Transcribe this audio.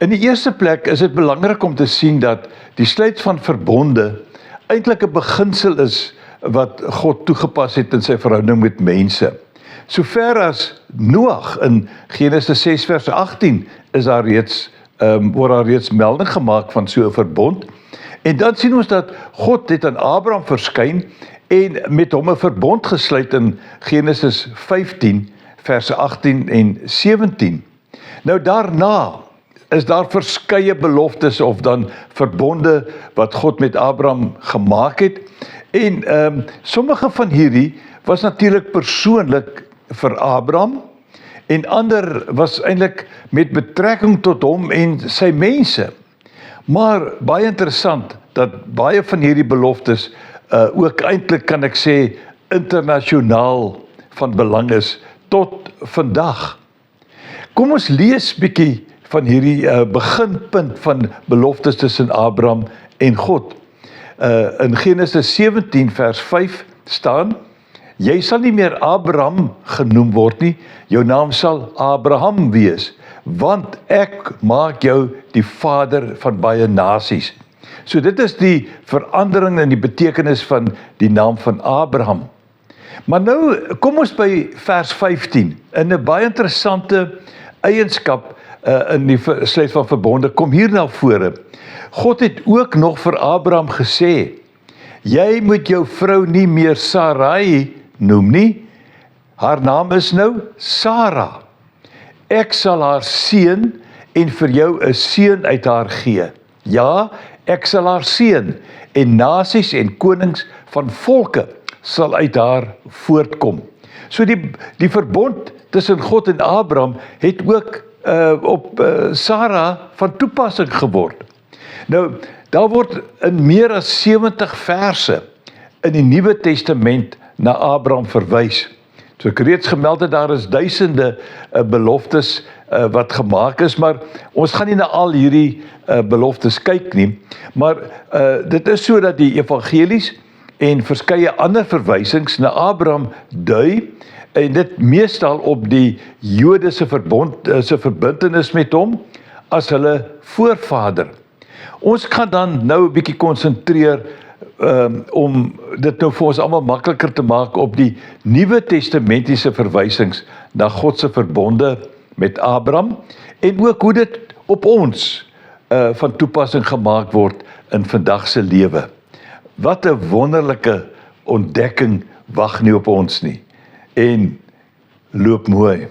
In die eerste plek is dit belangrik om te sien dat die sluit van verbonde eintlik 'n beginsel is wat God toegepas het in sy verhouding met mense. Sover as Noag in Genesis 6 vers 18 is daar reeds word daar reeds melding gemaak van so 'n verbond. En dan sien ons dat God het aan Abraham verskyn en met hom 'n verbond gesluit in Genesis 15 verse 18 en 17. Nou daarna is daar verskeie beloftes of dan verbonde wat God met Abraham gemaak het. En sommige van hierdie was natuurlik persoonlik vir Abraham en ander was eintlik met betrekking tot hom en sy mense. Maar baie interessant dat baie van hierdie beloftes ook eintlik kan ek sê internasionaal van belang is tot vandag. Kom ons lees bietjie van hierdie beginpunt van beloftes tussen Abraham en God. In Genesis 17 vers 5 staan: Jy sal nie meer Abraham genoem word nie, jou naam sal Abraham wees, want ek maak jou die vader van baie nasies. So dit is die verandering in die betekenis van die naam van Abraham. Maar nou kom ons by vers 15, in 'n baie interessante eienskap in die sluit van verbonde, kom hier na vore. God het ook nog vir Abraham gesê, jy moet jou vrou nie meer Sarai noem nie, haar naam is nou Sarah. Ek sal haar seën en vir jou 'n seun uit haar gee. Ja, ek sal haar seën en nasies en konings van volke sal uit haar voortkom. So die verbond tussen God en Abraham het ook op Sarah van toepassing geword. Nou, daar word in meer as 70 verse in die Nuwe Testament na Abraham verwys. So ek reeds gemeld het, daar is duisende beloftes wat gemaak is, maar ons gaan nie na al hierdie beloftes kyk nie, maar dit is so dat die evangelies en verskeie ander verwysings na Abraham dui, en dit meestal op die Jodese verbintenis met hom as hulle voorvader. Ons gaan dan nou 'n bietjie konsentreer om dit nou vir ons almal makliker te maak op die Nuwe Testamentiese verwysings na God se verbonde met Abraham en ook hoe dit op ons van toepassing gemaak word in vandag se lewe. Wat 'n wonderlike ontdekking wag nie op ons nie. En loop mooi.